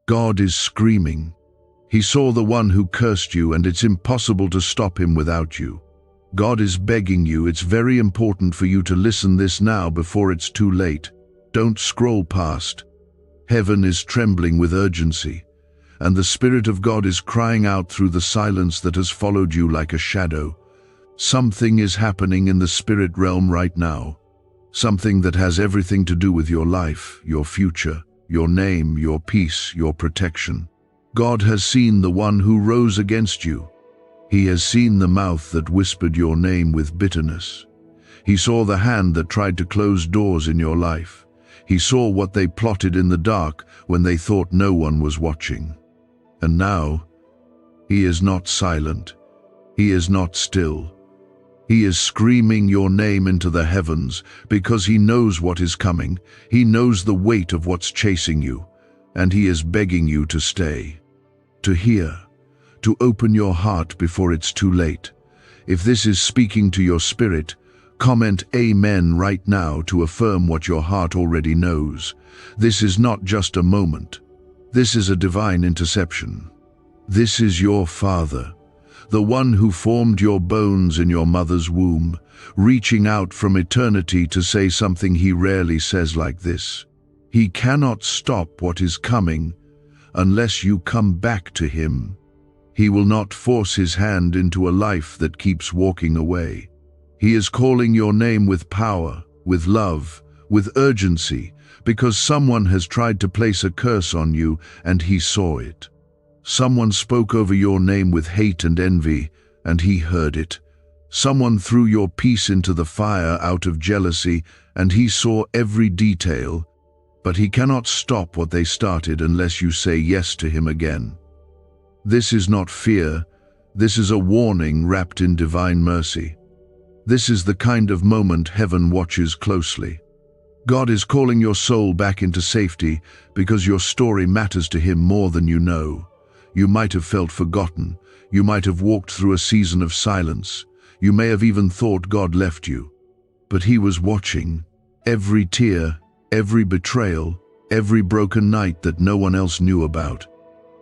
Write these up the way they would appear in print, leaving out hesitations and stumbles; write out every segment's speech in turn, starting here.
God is screaming. He saw the one who cursed you, and it's impossible to stop him without you. God is begging you. It's very important for you to listen this now before it's too late. Don't scroll past. Heaven is trembling with urgency, and the Spirit of God is crying out through the silence that has followed you like a shadow. Something is happening in the spirit realm right now. Something that has everything to do with your life, your future, your name, your peace, your protection. God has seen the one who rose against you. He has seen the mouth that whispered your name with bitterness. He saw the hand that tried to close doors in your life. He saw what they plotted in the dark when they thought no one was watching. And now, he is not silent. He is not still. He is screaming your name into the heavens because he knows what is coming. He knows the weight of what's chasing you, and he is begging you to stay, to hear, to open your heart before it's too late. If this is speaking to your spirit, comment Amen right now to affirm what your heart already knows. This is not just a moment. This is a divine interception. This is your Father, the one who formed your bones in your mother's womb, reaching out from eternity to say something he rarely says like this. He cannot stop what is coming unless you come back to him. He will not force his hand into a life that keeps walking away. He is calling your name with power, with love, with urgency, because someone has tried to place a curse on you and he saw it. Someone spoke over your name with hate and envy, and he heard it. Someone threw your peace into the fire out of jealousy, and he saw every detail. But he cannot stop what they started unless you say yes to him again. This is not fear. This is a warning wrapped in divine mercy. This is the kind of moment heaven watches closely. God is calling your soul back into safety because your story matters to him more than you know. You might have felt forgotten. You might have walked through a season of silence. You may have even thought God left you. But he was watching. Every tear, every betrayal, every broken night that no one else knew about.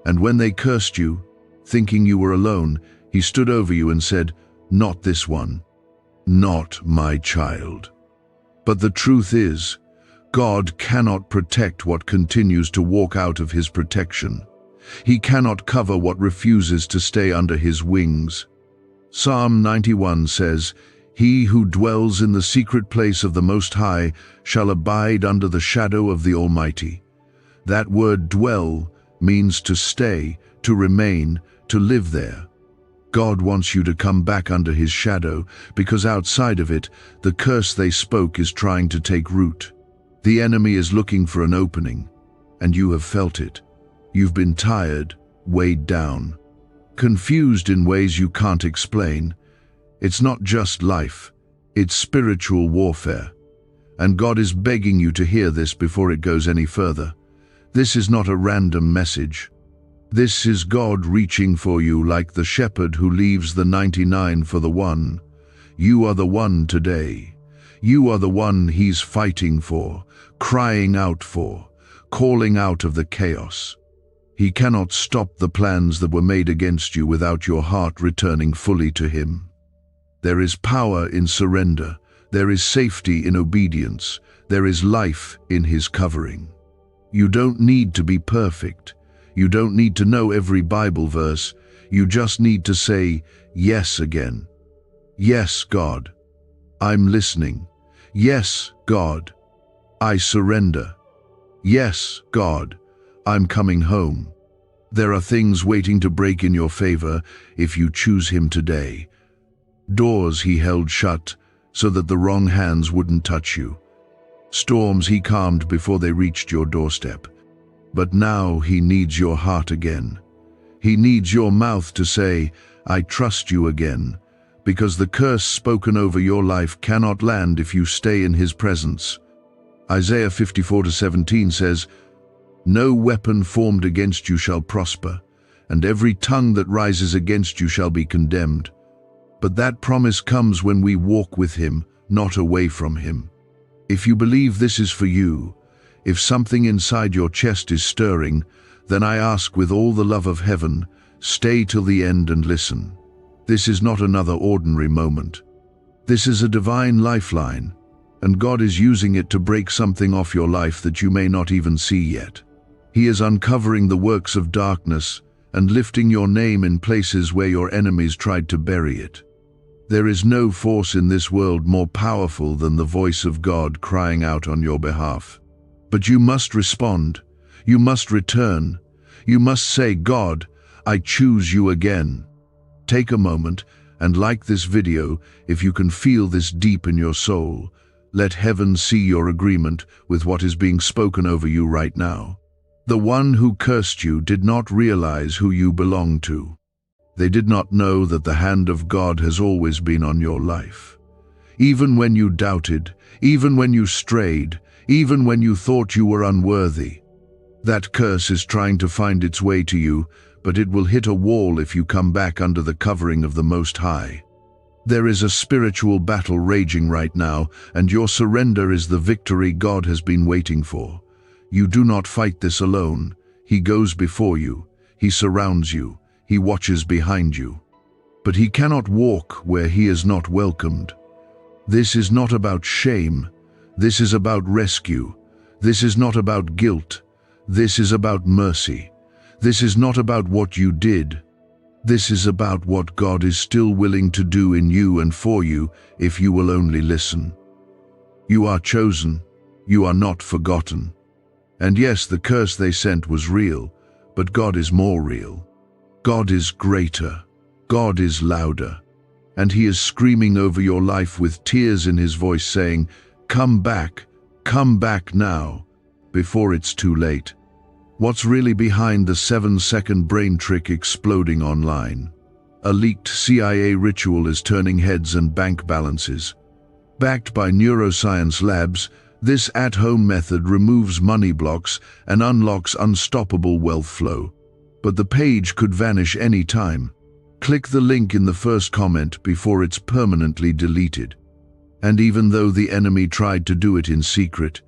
And when they cursed you, thinking you were alone, he stood over you and said, "Not this one. Not my child." But the truth is, God cannot protect what continues to walk out of his protection. He cannot cover what refuses to stay under his wings. Psalm 91 says, "He who dwells in the secret place of the Most High shall abide under the shadow of the Almighty." That word dwell means to stay, to remain, to live there. God wants you to come back under his shadow because outside of it, the curse they spoke is trying to take root. The enemy is looking for an opening, and you have felt it. You've been tired, weighed down, confused in ways you can't explain. It's not just life, it's spiritual warfare. And God is begging you to hear this before it goes any further. This is not a random message. This is God reaching for you like the shepherd who leaves the 99 for the one. You are the one today. You are the one he's fighting for, crying out for, calling out of the chaos. He cannot stop the plans that were made against you without your heart returning fully to him. There is power in surrender. There is safety in obedience. There is life in his covering. You don't need to be perfect. You don't need to know every Bible verse. You just need to say yes again. Yes, God, I'm listening. Yes, God, I surrender. Yes, God, I'm coming home. There are things waiting to break in your favor if you choose him today. Doors he held shut so that the wrong hands wouldn't touch you. Storms he calmed before they reached your doorstep. But now he needs your heart again. He needs your mouth to say, "I trust you" again, because the curse spoken over your life cannot land if you stay in his presence. Isaiah 54:17 says, "No weapon formed against you shall prosper, and every tongue that rises against you shall be condemned." But that promise comes when we walk with him, not away from him. If you believe this is for you, if something inside your chest is stirring, then I ask with all the love of heaven, stay till the end and listen. This is not another ordinary moment. This is a divine lifeline, and God is using it to break something off your life that you may not even see yet. He is uncovering the works of darkness and lifting your name in places where your enemies tried to bury it. There is no force in this world more powerful than the voice of God crying out on your behalf. But you must respond. You must return. You must say, God, I choose you again. Take a moment and like this video if you can feel this deep in your soul. Let heaven see your agreement with what is being spoken over you right now. The one who cursed you did not realize who you belong to. They did not know that the hand of God has always been on your life. Even when you doubted, even when you strayed, even when you thought you were unworthy. That curse is trying to find its way to you, but it will hit a wall if you come back under the covering of the Most High. There is a spiritual battle raging right now, and your surrender is the victory God has been waiting for. You do not fight this alone. He goes before you. He surrounds you. He watches behind you. But he cannot walk where he is not welcomed. This is not about shame. This is about rescue. This is not about guilt. This is about mercy. This is not about what you did. This is about what God is still willing to do in you and for you if you will only listen. You are chosen. You are not forgotten. And yes, the curse they sent was real, but God is more real. God is greater. God is louder. And he is screaming over your life with tears in his voice saying, come back now, before it's too late. What's really behind the 7-second brain trick exploding online? A leaked CIA ritual is turning heads and bank balances. Backed by neuroscience labs, this at-home method removes money blocks and unlocks unstoppable wealth flow. But the page could vanish any time. Click the link in the first comment before it's permanently deleted. And even though the enemy tried to do it in secret,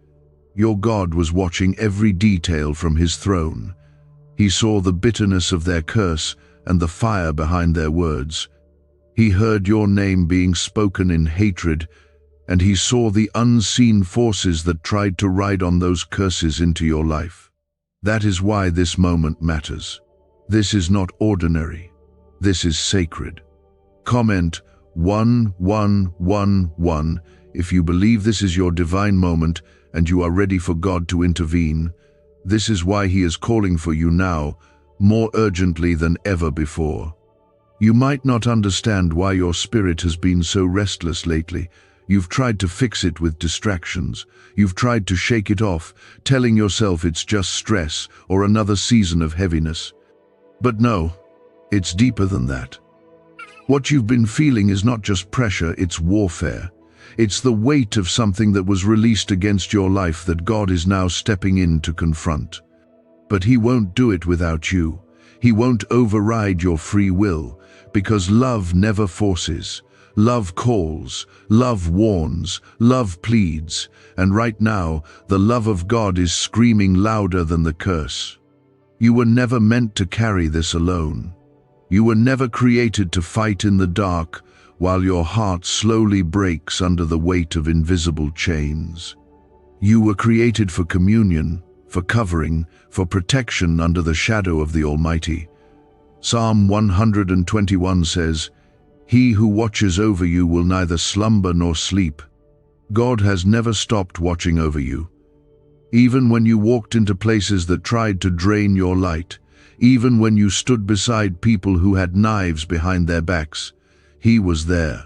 your God was watching every detail from his throne. He saw the bitterness of their curse and the fire behind their words. He heard your name being spoken in hatred, and he saw the unseen forces that tried to ride on those curses into your life. That is why this moment matters. This is not ordinary. This is sacred. Comment 1111 if you believe this is your divine moment and you are ready for God to intervene. This is why he is calling for you now, more urgently than ever before. You might not understand why your spirit has been so restless lately. You've tried to fix it with distractions. You've tried to shake it off, telling yourself it's just stress or another season of heaviness. But no, it's deeper than that. What you've been feeling is not just pressure, it's warfare. It's the weight of something that was released against your life that God is now stepping in to confront. But he won't do it without you. He won't override your free will, because love never forces. Love calls, love warns, love pleads, and right now, the love of God is screaming louder than the curse. You were never meant to carry this alone. You were never created to fight in the dark while your heart slowly breaks under the weight of invisible chains. You were created for communion, for covering, for protection under the shadow of the Almighty. Psalm 121 says, "He who watches over you will neither slumber nor sleep." God has never stopped watching over you. Even when you walked into places that tried to drain your light, even when you stood beside people who had knives behind their backs, he was there.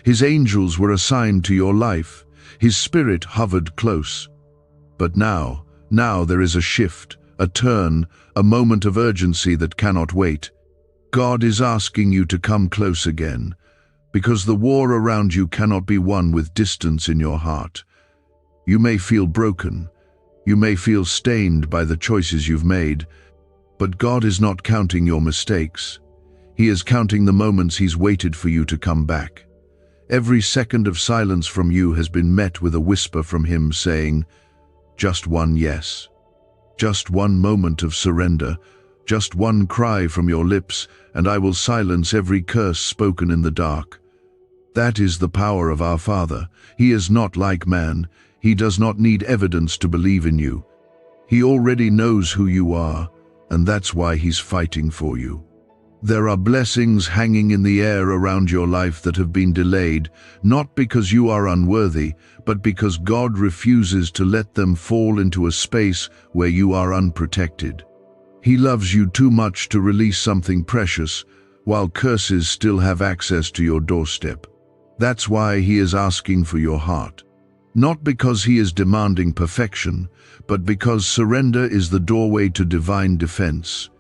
His angels were assigned to your life. His spirit hovered close. But now there is a shift, a turn, a moment of urgency that cannot wait. God is asking you to come close again, because the war around you cannot be won with distance in your heart. You may feel broken. You may feel stained by the choices you've made, but God is not counting your mistakes. He is counting the moments he's waited for you to come back. Every second of silence from you has been met with a whisper from him saying, "Just one yes." Just one moment of surrender, just one cry from your lips, and I will silence every curse spoken in the dark. That is the power of our Father. He is not like man. He does not need evidence to believe in you. He already knows who you are, and that's why he's fighting for you. There are blessings hanging in the air around your life that have been delayed, not because you are unworthy, but because God refuses to let them fall into a space where you are unprotected. He loves you too much to release something precious, while curses still have access to your doorstep. That's why he is asking for your heart. Not because he is demanding perfection, but because surrender is the doorway to divine defense.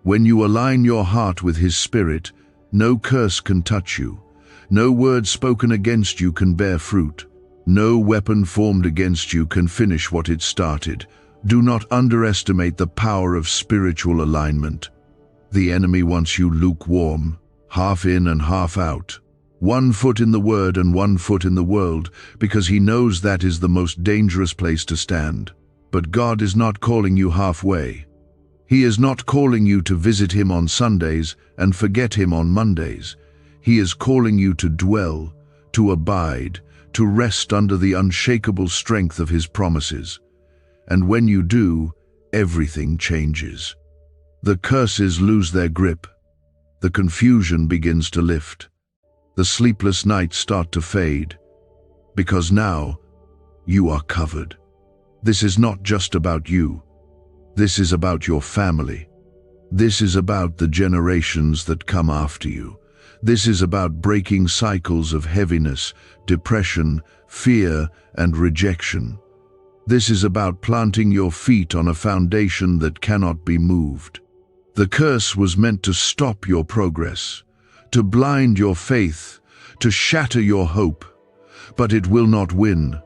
When you align your heart with his spirit, no curse can touch you. No word spoken against you can bear fruit. No weapon formed against you can finish what it started. Do not underestimate the power of spiritual alignment. The enemy wants you lukewarm, half in and half out. 1 foot in the word and 1 foot in the world, because he knows that is the most dangerous place to stand. But God is not calling you halfway. He is not calling you to visit him on Sundays and forget him on Mondays. He is calling you to dwell, to abide, to rest under the unshakable strength of his promises. And when you do, everything changes. The curses lose their grip. The confusion begins to lift. The sleepless nights start to fade. Because now, you are covered. This is not just about you. This is about your family. This is about the generations that come after you. This is about breaking cycles of heaviness, depression, fear, and rejection. This is about planting your feet on a foundation that cannot be moved. The curse was meant to stop your progress, to blind your faith, to shatter your hope. But it will not win.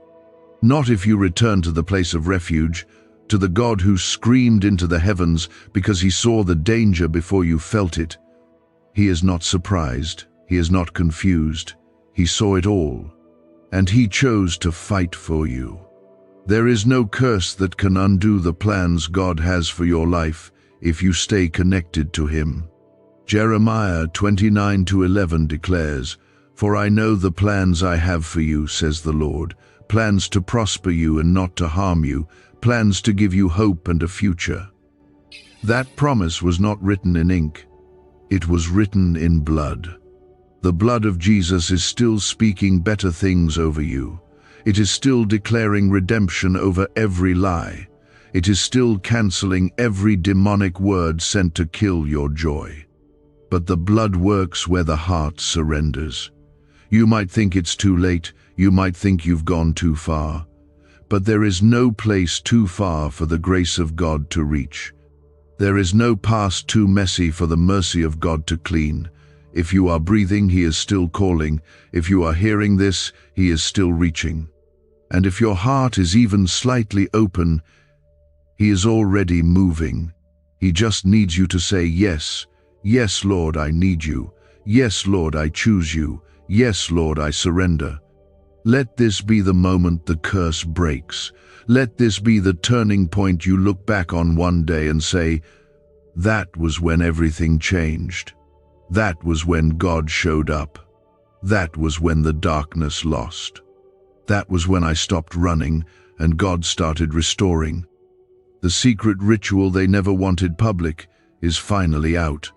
Not if you return to the place of refuge, to the God who screamed into the heavens because he saw the danger before you felt it. He is not surprised. He is not confused. He saw it all. And he chose to fight for you. There is no curse that can undo the plans God has for your life if you stay connected to him. Jeremiah 29:11 declares, "For I know the plans I have for you, says the Lord, plans to prosper you and not to harm you, plans to give you hope and a future." That promise was not written in ink. It was written in blood. The blood of Jesus is still speaking better things over you. It is still declaring redemption over every lie. It is still canceling every demonic word sent to kill your joy. But the blood works where the heart surrenders. You might think it's too late. You might think you've gone too far. But there is no place too far for the grace of God to reach. There is no past too messy for the mercy of God to clean. If you are breathing, he is still calling. If you are hearing this, he is still reaching. And if your heart is even slightly open, he is already moving. He just needs you to say yes. Yes, Lord, I need you. Yes, Lord, I choose you. Yes, Lord, I surrender. Let this be the moment the curse breaks. Let this be the turning point you look back on one day and say, that was when everything changed. That was when God showed up. That was when the darkness lost. That was when I stopped running and God started restoring. The secret ritual they never wanted public is finally out.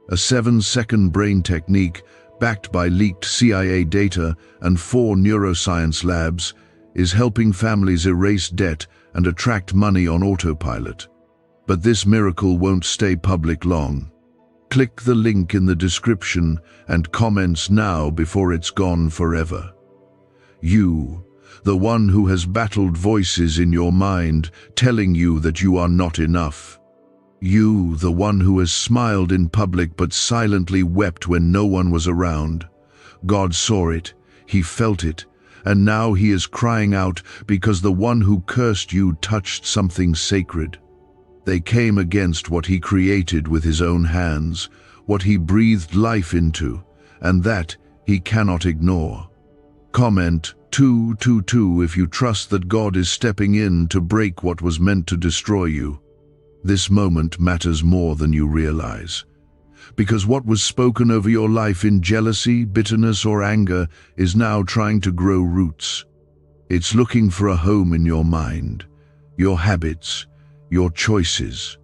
A 7-second brain technique backed by leaked CIA data and 4 neuroscience labs, is helping families erase debt and attract money on autopilot. But this miracle won't stay public long. Click the link in the description and comments now before it's gone forever. You, the one who has battled voices in your mind telling you that you are not enough. You, the one who has smiled in public but silently wept when no one was around. God saw it, he felt it, and now he is crying out because the one who cursed you touched something sacred. They came against what he created with his own hands, what he breathed life into, and that he cannot ignore. Comment, 2:22 if you trust that God is stepping in to break what was meant to destroy you. This moment matters more than you realize. Because what was spoken over your life in jealousy, bitterness, or anger is now trying to grow roots. It's looking for a home in your mind, your habits, your choices.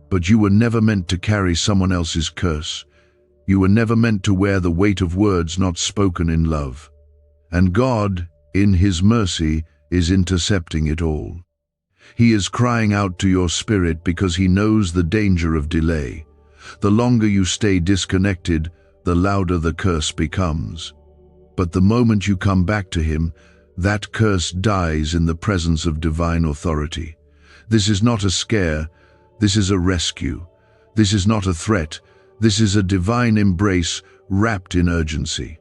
But you were never meant to carry someone else's curse. You were never meant to wear the weight of words not spoken in love. And God, in His mercy, is intercepting it all. He is crying out to your spirit because He knows the danger of delay. The longer you stay disconnected, the louder the curse becomes. But the moment you come back to Him, that curse dies in the presence of divine authority. This is not a scare, this is a rescue. This is not a threat, this is a divine embrace wrapped in urgency.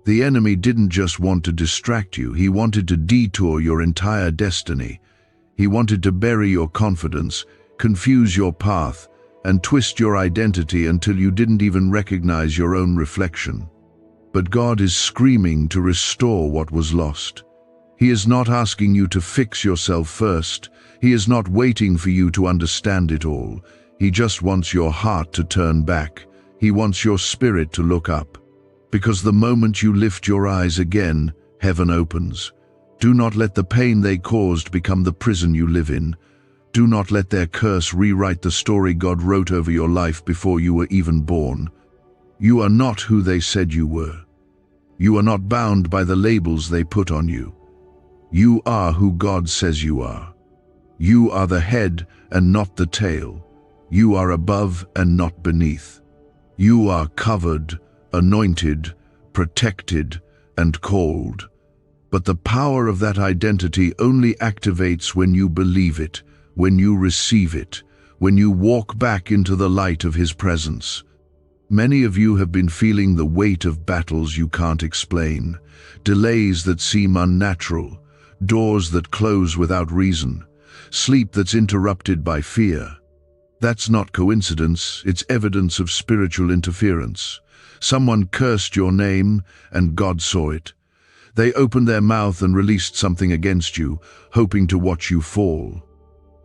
The enemy didn't just want to distract you, he wanted to detour your entire destiny. He wanted to bury your confidence, confuse your path, and twist your identity until you didn't even recognize your own reflection. But God is screaming to restore what was lost. He is not asking you to fix yourself first. He is not waiting for you to understand it all. He just wants your heart to turn back. He wants your spirit to look up. Because the moment you lift your eyes again, heaven opens. Do not let the pain they caused become the prison you live in. Do not let their curse rewrite the story God wrote over your life before you were even born. You are not who they said you were. You are not bound by the labels they put on you. You are who God says you are. You are the head and not the tail. You are above and not beneath. You are covered, anointed, protected, and called. But the power of that identity only activates when you believe it, when you receive it, when you walk back into the light of His presence. Many of you have been feeling the weight of battles you can't explain, delays that seem unnatural, doors that close without reason, sleep that's interrupted by fear. That's not coincidence, it's evidence of spiritual interference. Someone cursed your name, and God saw it. They opened their mouth and released something against you, hoping to watch you fall.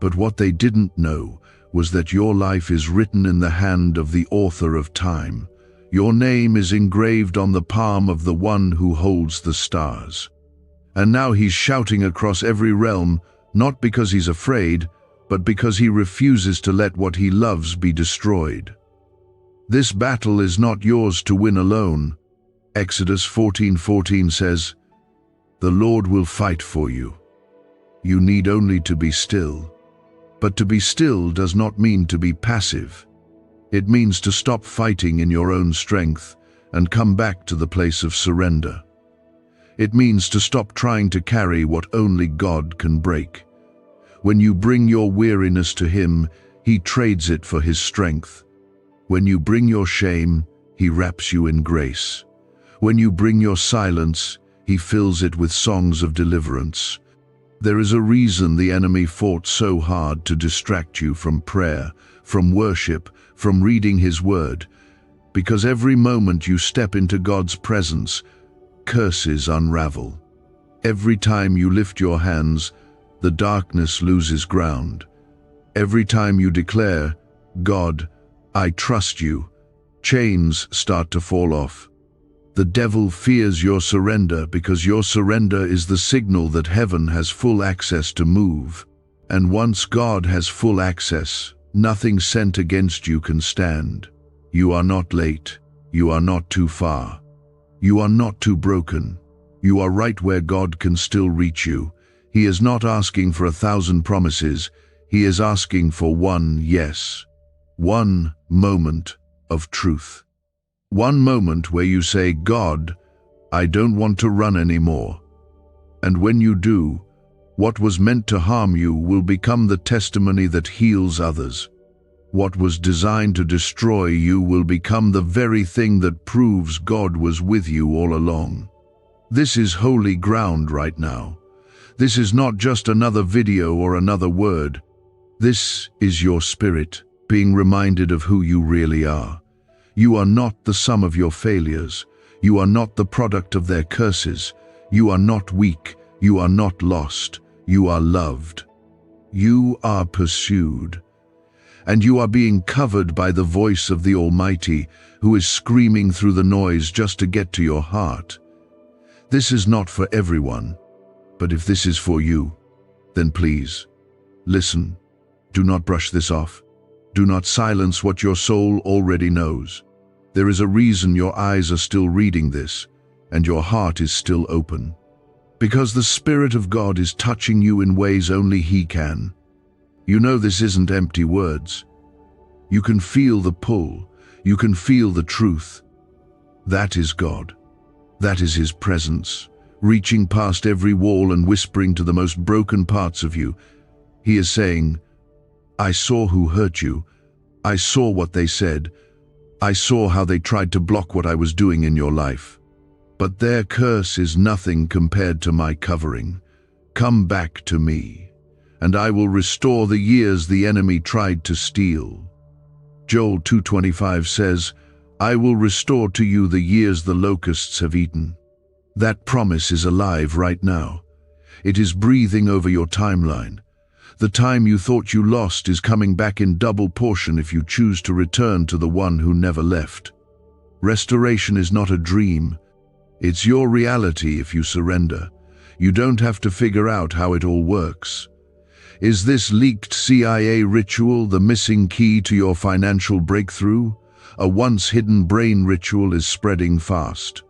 But what they didn't know was that your life is written in the hand of the author of time. Your name is engraved on the palm of the one who holds the stars. And now He's shouting across every realm, not because He's afraid, but because He refuses to let what He loves be destroyed. This battle is not yours to win alone. Exodus 14:14 says, "The Lord will fight for you. You need only to be still." But to be still does not mean to be passive. It means to stop fighting in your own strength and come back to the place of surrender. It means to stop trying to carry what only God can break. When you bring your weariness to Him, He trades it for His strength. When you bring your shame, He wraps you in grace. When you bring your silence, He fills it with songs of deliverance. There is a reason the enemy fought so hard to distract you from prayer, from worship, from reading His word. Because every moment you step into God's presence, curses unravel. Every time you lift your hands, the darkness loses ground. Every time you declare, "God, I trust you," chains start to fall off. The devil fears your surrender because your surrender is the signal that heaven has full access to move. And once God has full access, nothing sent against you can stand. You are not late. You are not too far. You are not too broken. You are right where God can still reach you. He is not asking for 1,000 promises. He is asking for one yes. One moment of truth. One moment where you say, "God, I don't want to run anymore." And when you do, what was meant to harm you will become the testimony that heals others. What was designed to destroy you will become the very thing that proves God was with you all along. This is holy ground right now. This is not just another video or another word. This is your spirit being reminded of who you really are. You are not the sum of your failures. You are not the product of their curses. You are not weak. You are not lost. You are loved. You are pursued. And you are being covered by the voice of the Almighty, who is screaming through the noise just to get to your heart. This is not for everyone, but if this is for you, then please, listen. Do not brush this off. Do not silence what your soul already knows. There is a reason your eyes are still reading this, and your heart is still open. Because the Spirit of God is touching you in ways only He can. You know this isn't empty words. You can feel the pull. You can feel the truth. That is God. That is His presence, reaching past every wall and whispering to the most broken parts of you. He is saying, I saw who hurt you. I saw what they said. I saw how they tried to block what I was doing in your life. But their curse is nothing compared to my covering. Come back to me, and I will restore the years the enemy tried to steal. Joel 2:25 says, I will restore to you the years the locusts have eaten. That promise is alive right now. It is breathing over your timeline. The time you thought you lost is coming back in double portion if you choose to return to the one who never left. Restoration is not a dream. It's your reality if you surrender. You don't have to figure out how it all works. Is this leaked CIA ritual the missing key to your financial breakthrough? A once hidden brain ritual is spreading fast.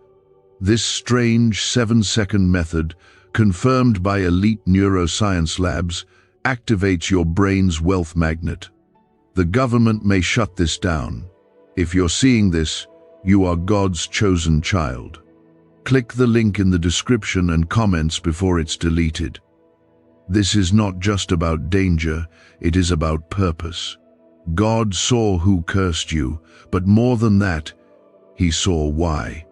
This strange 7-second method, confirmed by elite neuroscience labs, activates your brain's wealth magnet. The government may shut this down. If you're seeing this, you are God's chosen child. Click the link in the description and comments before it's deleted. This is not just about danger, it is about purpose. God saw who cursed you, but more than that, He saw why.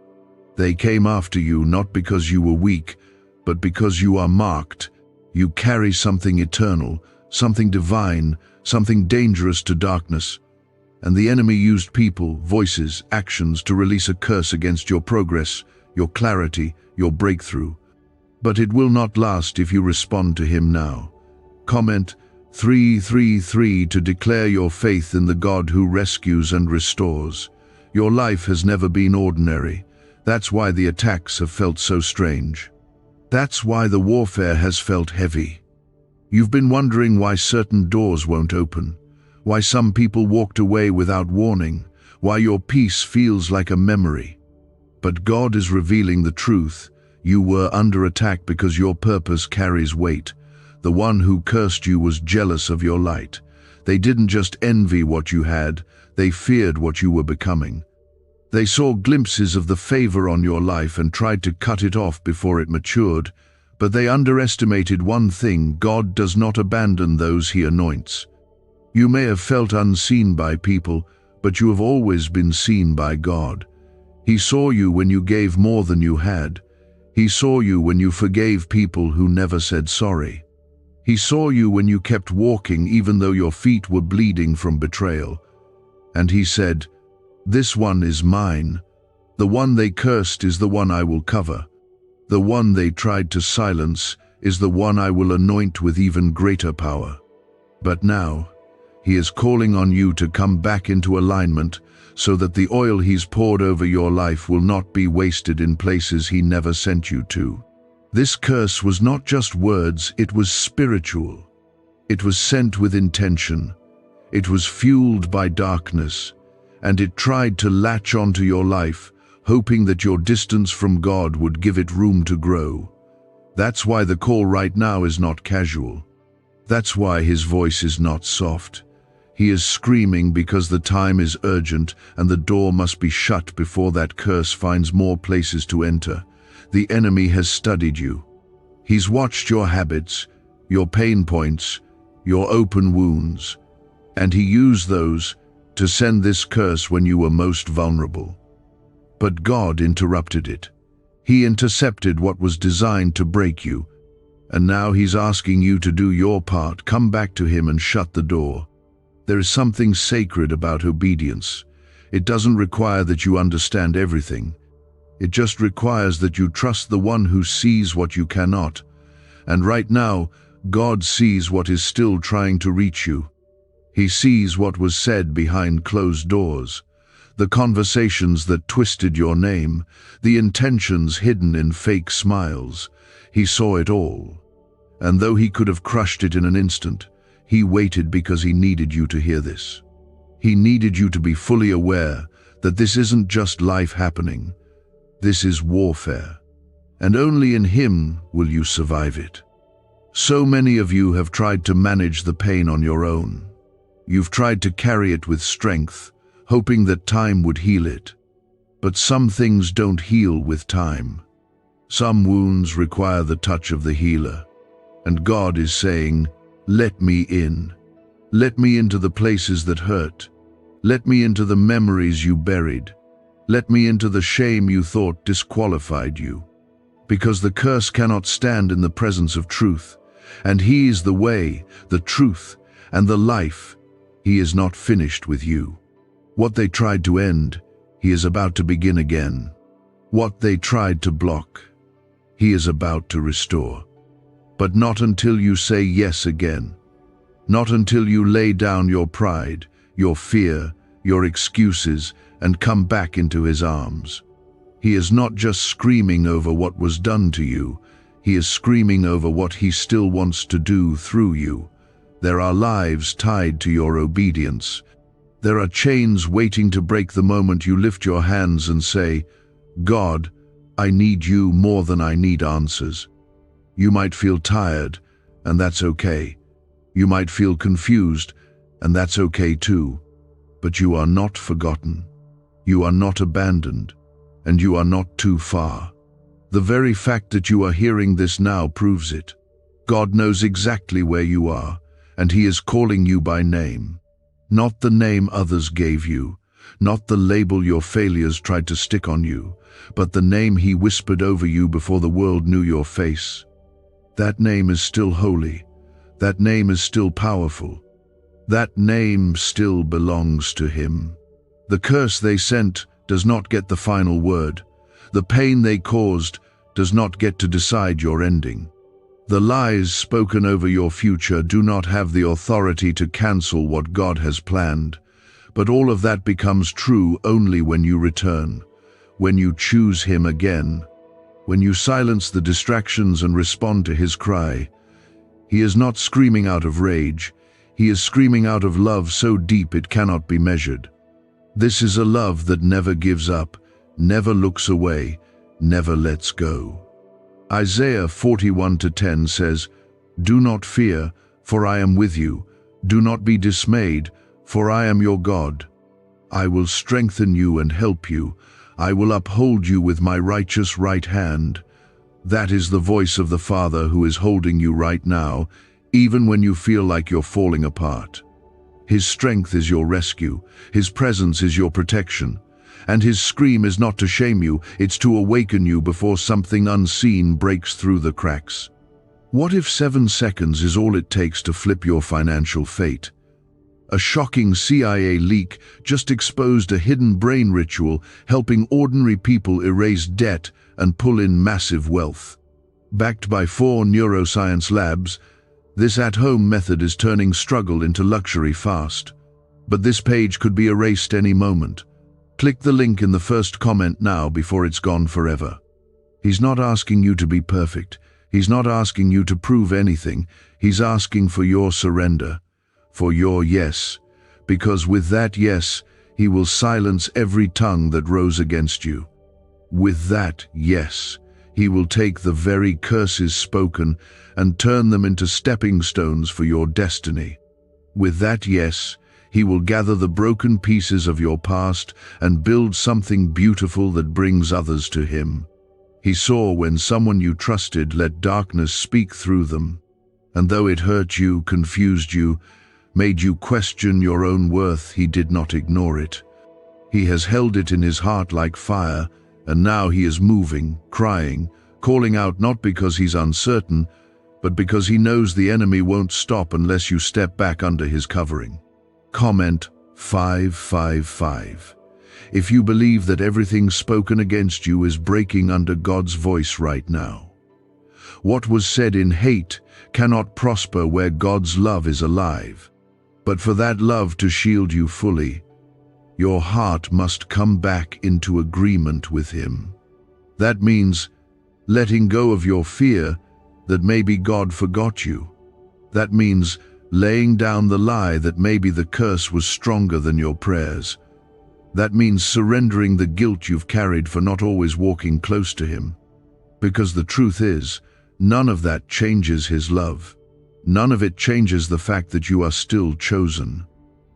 They came after you not because you were weak, but because you are marked. You carry something eternal, something divine, something dangerous to darkness. And the enemy used people, voices, actions to release a curse against your progress, your clarity, your breakthrough. But it will not last if you respond to Him now. Comment 333 to declare your faith in the God who rescues and restores. Your life has never been ordinary. That's why the attacks have felt so strange. That's why the warfare has felt heavy. You've been wondering why certain doors won't open, why some people walked away without warning, why your peace feels like a memory. But God is revealing the truth. You were under attack because your purpose carries weight. The one who cursed you was jealous of your light. They didn't just envy what you had, they feared what you were becoming. They saw glimpses of the favor on your life and tried to cut it off before it matured, but they underestimated one thing: God does not abandon those He anoints. You may have felt unseen by people, but you have always been seen by God. He saw you when you gave more than you had. He saw you when you forgave people who never said sorry. He saw you when you kept walking even though your feet were bleeding from betrayal. And He said, "This one is mine. The one they cursed is the one I will cover. The one they tried to silence is the one I will anoint with even greater power." But now, He is calling on you to come back into alignment so that the oil He's poured over your life will not be wasted in places He never sent you to. This curse was not just words, it was spiritual. It was sent with intention. It was fueled by darkness, and it tried to latch onto your life, hoping that your distance from God would give it room to grow. That's why the call right now is not casual. That's why His voice is not soft. He is screaming because the time is urgent and the door must be shut before that curse finds more places to enter. The enemy has studied you. He's watched your habits, your pain points, your open wounds, and he used those to send this curse when you were most vulnerable. But God interrupted it. He intercepted what was designed to break you, and now He's asking you to do your part. Come back to Him and shut the door. There is something sacred about obedience. It doesn't require that you understand everything. It just requires that you trust the one who sees what you cannot. And right now, God sees what is still trying to reach you. He sees what was said behind closed doors, the conversations that twisted your name, the intentions hidden in fake smiles. He saw it all. And though he could have crushed it in an instant, he waited because he needed you to hear this. He needed you to be fully aware that this isn't just life happening. This is warfare. And only in him will you survive it. So many of you have tried to manage the pain on your own. You've tried to carry it with strength, hoping that time would heal it. But some things don't heal with time. Some wounds require the touch of the healer. And God is saying, let me in. Let me into the places that hurt. Let me into the memories you buried. Let me into the shame you thought disqualified you. Because the curse cannot stand in the presence of truth. And he is the way, the truth, and the life. He is not finished with you. What they tried to end, he is about to begin again. What they tried to block, he is about to restore. But not until you say yes again. Not until you lay down your pride, your fear, your excuses, and come back into his arms. He is not just screaming over what was done to you. He is screaming over what he still wants to do through you. There are lives tied to your obedience. There are chains waiting to break the moment you lift your hands and say, God, I need you more than I need answers. You might feel tired, and that's okay. You might feel confused, and that's okay too. But you are not forgotten. You are not abandoned, and you are not too far. The very fact that you are hearing this now proves it. God knows exactly where you are, and he is calling you by name. Not the name others gave you, not the label your failures tried to stick on you, but the name he whispered over you before the world knew your face. That name is still holy. That name is still powerful. That name still belongs to him. The curse they sent does not get the final word. The pain they caused does not get to decide your ending. The lies spoken over your future do not have the authority to cancel what God has planned. But all of that becomes true only when you return, when you choose him again, when you silence the distractions and respond to his cry. He is not screaming out of rage. He is screaming out of love so deep it cannot be measured. This is a love that never gives up, never looks away, never lets go. Isaiah 41:10 says, Do not fear, for I am with you. Do not be dismayed, for I am your God. I will strengthen you and help you. I will uphold you with my righteous right hand. That is the voice of the Father who is holding you right now, even when you feel like you're falling apart. His strength is your rescue. His presence is your protection. And his scream is not to shame you, it's to awaken you before something unseen breaks through the cracks. What if 7 seconds is all it takes to flip your financial fate? A shocking CIA leak just exposed a hidden brain ritual helping ordinary people erase debt and pull in massive wealth. Backed by 4 neuroscience labs, this at-home method is turning struggle into luxury fast. But this page could be erased any moment. Click the link in the first comment now before it's gone forever. He's not asking you to be perfect. He's not asking you to prove anything. He's asking for your surrender, for your yes, because with that yes, he will silence every tongue that rose against you. With that yes, he will take the very curses spoken and turn them into stepping stones for your destiny. With that yes, he will gather the broken pieces of your past and build something beautiful that brings others to him. He saw when someone you trusted let darkness speak through them, and though it hurt you, confused you, made you question your own worth, he did not ignore it. He has held it in his heart like fire, and now he is moving, crying, calling out not because he's uncertain, but because he knows the enemy won't stop unless you step back under his covering. Comment 555. if you believe that everything spoken against you is breaking under God's voice right now. What was said in hate cannot prosper where God's love is alive. But for that love to shield you fully, your heart must come back into agreement with Him. That means letting go of your fear that maybe God forgot you. That means laying down the lie that maybe the curse was stronger than your prayers. That means surrendering the guilt you've carried for not always walking close to Him. Because the truth is, none of that changes His love. None of it changes the fact that you are still chosen.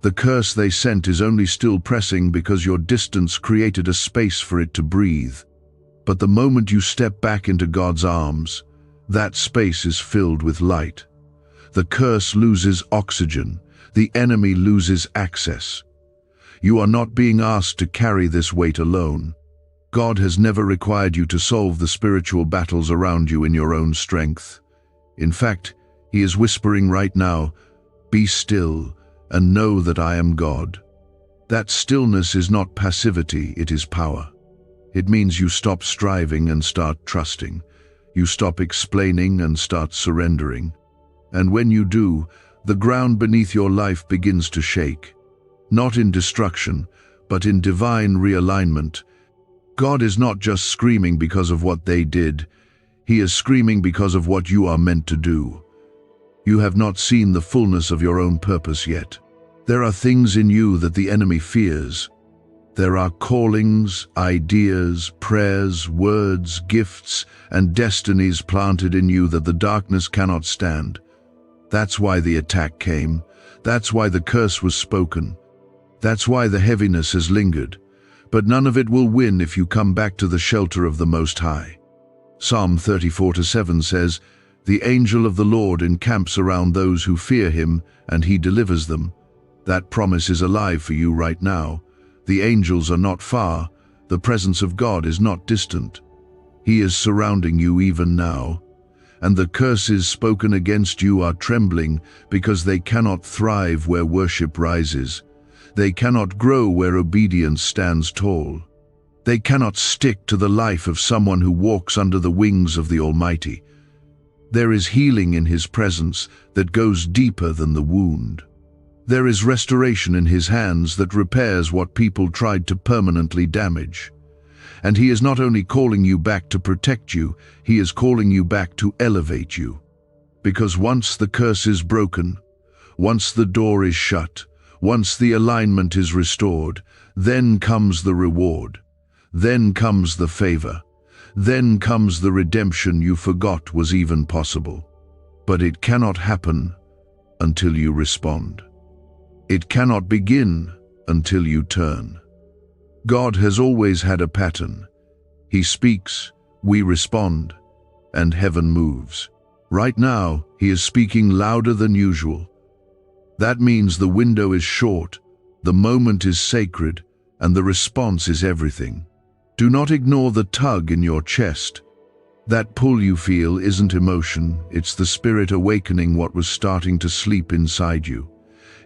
The curse they sent is only still pressing because your distance created a space for it to breathe. But the moment you step back into God's arms, that space is filled with light. The curse loses oxygen. The enemy loses access. You are not being asked to carry this weight alone. God has never required you to solve the spiritual battles around you in your own strength. In fact, He is whispering right now, "Be still and know that I am God." That stillness is not passivity, it is power. It means you stop striving and start trusting. You stop explaining and start surrendering. And when you do, the ground beneath your life begins to shake. Not in destruction, but in divine realignment. God is not just screaming because of what they did. He is screaming because of what you are meant to do. You have not seen the fullness of your own purpose yet. There are things in you that the enemy fears. There are callings, ideas, prayers, words, gifts, and destinies planted in you that the darkness cannot stand. That's why the attack came. That's why the curse was spoken. That's why the heaviness has lingered. But none of it will win if you come back to the shelter of the Most High. Psalm 34:7 says, "The angel of the Lord encamps around those who fear Him, and He delivers them." That promise is alive for you right now. The angels are not far. The presence of God is not distant. He is surrounding you even now. And the curses spoken against you are trembling because they cannot thrive where worship rises. They cannot grow where obedience stands tall. They cannot stick to the life of someone who walks under the wings of the Almighty. There is healing in His presence that goes deeper than the wound. There is restoration in His hands that repairs what people tried to permanently damage. And He is not only calling you back to protect you, He is calling you back to elevate you. Because once the curse is broken, once the door is shut, once the alignment is restored, then comes the reward. Then comes the favor. Then comes the redemption you forgot was even possible. But it cannot happen until you respond. It cannot begin until you turn. God has always had a pattern. He speaks, we respond, and heaven moves. Right now, He is speaking louder than usual. That means the window is short, the moment is sacred, and the response is everything. Do not ignore the tug in your chest. That pull you feel isn't emotion, it's the Spirit awakening what was starting to sleep inside you.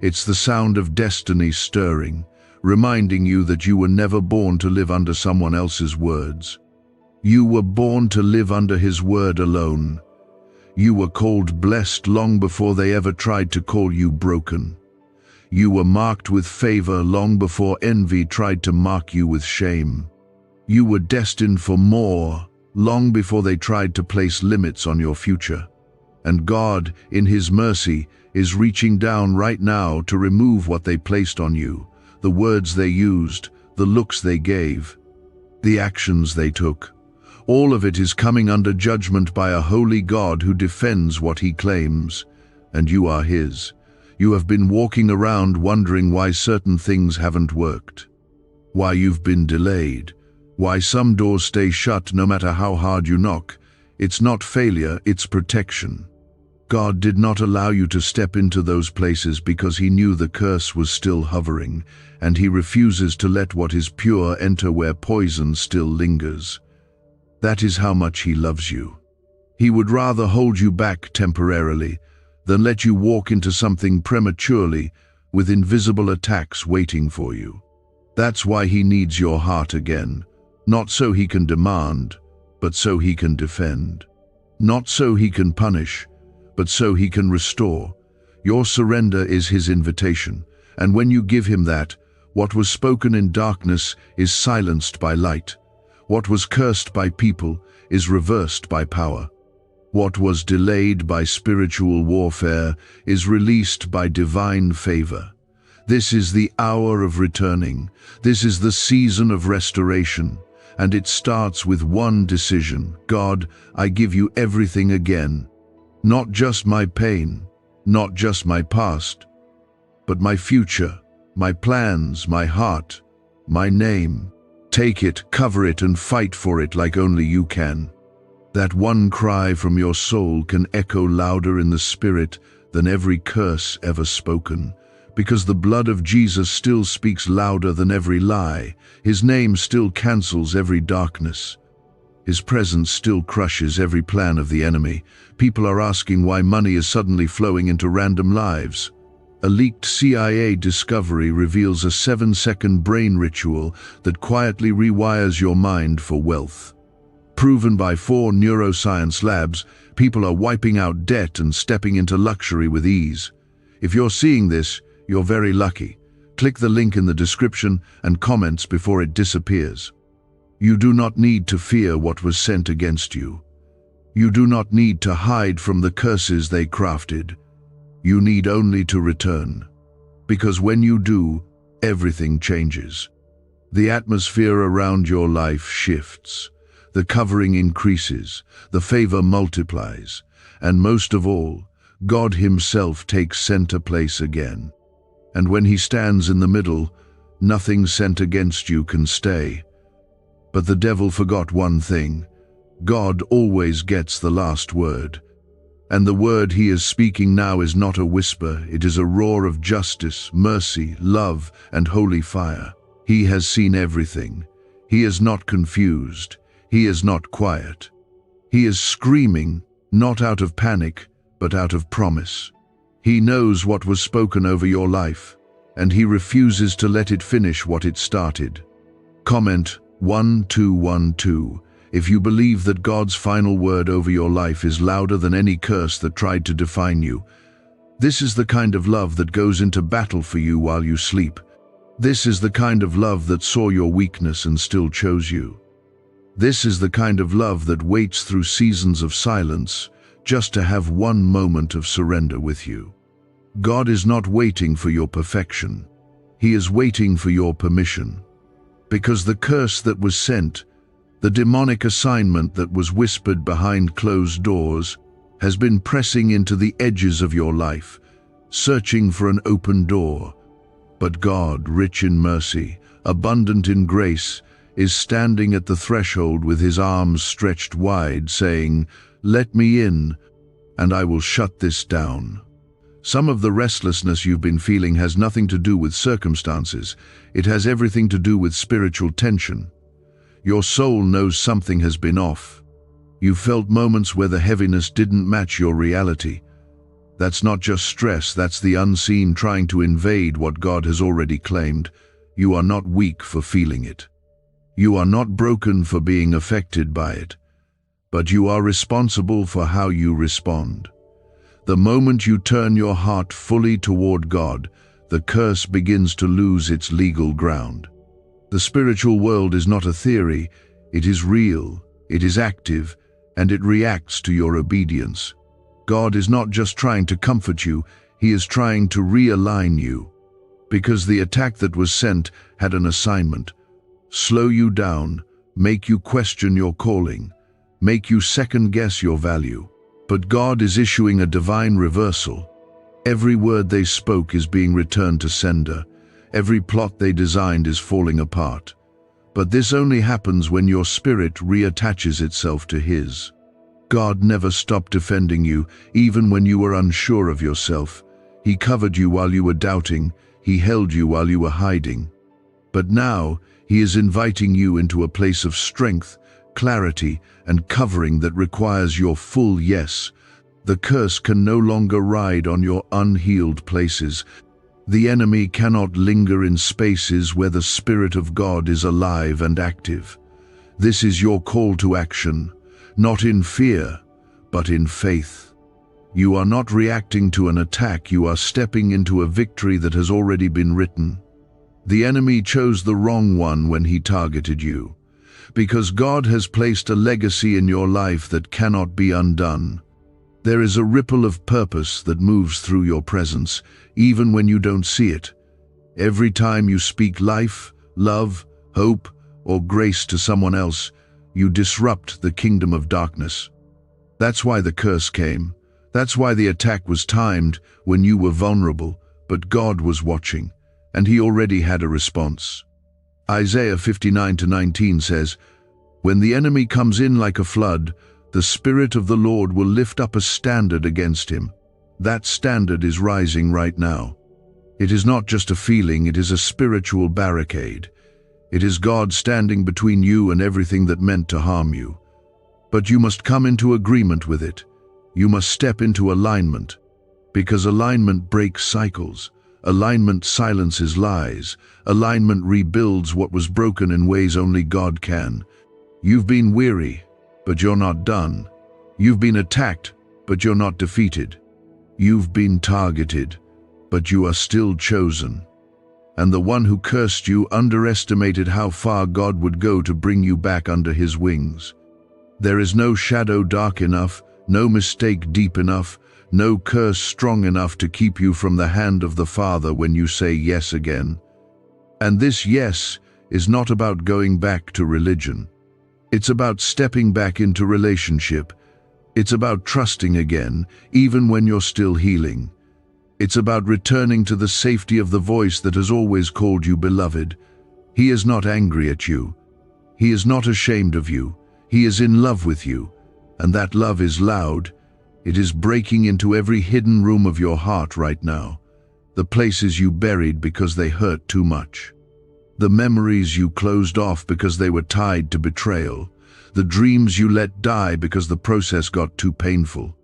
It's the sound of destiny stirring, reminding you that you were never born to live under someone else's words. You were born to live under His word alone. You were called blessed long before they ever tried to call you broken. You were marked with favor long before envy tried to mark you with shame. You were destined for more long before they tried to place limits on your future. And God, in His mercy, is reaching down right now to remove what they placed on you, the words they used, the looks they gave, the actions they took. All of it is coming under judgment by a holy God who defends what He claims, and you are His. You have been walking around wondering why certain things haven't worked, why you've been delayed, why some doors stay shut no matter how hard you knock. It's not failure, it's protection. God did not allow you to step into those places because He knew the curse was still hovering, and He refuses to let what is pure enter where poison still lingers. That is how much He loves you. He would rather hold you back temporarily than let you walk into something prematurely with invisible attacks waiting for you. That's why he needs your heart again, not so he can demand, but so he can defend. Not so he can punish, but so he can restore. Your surrender is his invitation, and when you give him that, what was spoken in darkness is silenced by light. What was cursed by people is reversed by power. What was delayed by spiritual warfare is released by divine favor. This is the hour of returning. This is the season of restoration. And it starts with one decision. God, I give you everything again. Not just my pain, not just my past, but my future, my plans, my heart, my name. Take it, cover it, and fight for it like only you can. That one cry from your soul can echo louder in the spirit than every curse ever spoken, because the blood of Jesus still speaks louder than every lie. His name still cancels every darkness. His presence still crushes every plan of the enemy. People are asking why money is suddenly flowing into random lives. A leaked CIA discovery reveals a 7-second brain ritual that quietly rewires your mind for wealth. Proven by 4 neuroscience labs, people are wiping out debt and stepping into luxury with ease. If you're seeing this, you're very lucky. Click the link in the description and comments before it disappears. You do not need to fear what was sent against you. You do not need to hide from the curses they crafted. You need only to return. Because when you do, everything changes. The atmosphere around your life shifts. The covering increases, the favor multiplies, and most of all, God himself takes center place again. And when he stands in the middle, nothing sent against you can stay. But the devil forgot one thing. God always gets the last word. And the word he is speaking now is not a whisper, it is a roar of justice, mercy, love, and holy fire. He has seen everything. He is not confused. He is not quiet. He is screaming, not out of panic, but out of promise. He knows what was spoken over your life, and he refuses to let it finish what it started. Comment 1212 if you believe that God's final word over your life is louder than any curse that tried to define you. This is the kind of love that goes into battle for you while you sleep. This is the kind of love that saw your weakness and still chose you. This is the kind of love that waits through seasons of silence just to have one moment of surrender with you. God is not waiting for your perfection. He is waiting for your permission. Because the curse that was sent, the demonic assignment that was whispered behind closed doors, has been pressing into the edges of your life, searching for an open door. But God, rich in mercy, abundant in grace, is standing at the threshold with his arms stretched wide, saying, "Let me in, and I will shut this down." Some of the restlessness you've been feeling has nothing to do with circumstances. It has everything to do with spiritual tension. Your soul knows something has been off. You felt moments where the heaviness didn't match your reality. That's not just stress, that's the unseen trying to invade what God has already claimed. You are not weak for feeling it. You are not broken for being affected by it. But you are responsible for how you respond. The moment you turn your heart fully toward God, the curse begins to lose its legal ground. The spiritual world is not a theory, it is real, it is active, and it reacts to your obedience. God is not just trying to comfort you, he is trying to realign you. Because the attack that was sent had an assignment. Slow you down, make you question your calling, make you second-guess your value. But God is issuing a divine reversal. Every word they spoke is being returned to sender. Every plot they designed is falling apart. But this only happens when your spirit reattaches itself to his. God never stopped defending you, even when you were unsure of yourself. He covered you while you were doubting. He held you while you were hiding. But now, he is inviting you into a place of strength, clarity, and covering that requires your full yes. The curse can no longer ride on your unhealed places. The enemy cannot linger in spaces where the Spirit of God is alive and active. This is your call to action, not in fear, but in faith. You are not reacting to an attack, you are stepping into a victory that has already been written. The enemy chose the wrong one when he targeted you, because God has placed a legacy in your life that cannot be undone. There is a ripple of purpose that moves through your presence, even when you don't see it. Every time you speak life, love, hope, or grace to someone else, you disrupt the kingdom of darkness. That's why the curse came. That's why the attack was timed when you were vulnerable, but God was watching, and He already had a response. Isaiah 59:19 says, "When the enemy comes in like a flood, the Spirit of the Lord will lift up a standard against him." That standard is rising right now. It is not just a feeling, it is a spiritual barricade. It is God standing between you and everything that meant to harm you. But you must come into agreement with it. You must step into alignment, because alignment breaks cycles. Alignment silences lies. Alignment rebuilds what was broken in ways only God can. You've been weary, but you're not done. You've been attacked, but you're not defeated. You've been targeted, but you are still chosen. And the one who cursed you underestimated how far God would go to bring you back under His wings. There is no shadow dark enough, no mistake deep enough, no curse strong enough to keep you from the hand of the Father when you say yes again. And this yes is not about going back to religion. It's about stepping back into relationship. It's about trusting again, even when you're still healing. It's about returning to the safety of the voice that has always called you beloved. He is not angry at you. He is not ashamed of you. He is in love with you. And that love is loud. It is breaking into every hidden room of your heart right now. The places you buried because they hurt too much. The memories you closed off because they were tied to betrayal. The dreams you let die because the process got too painful.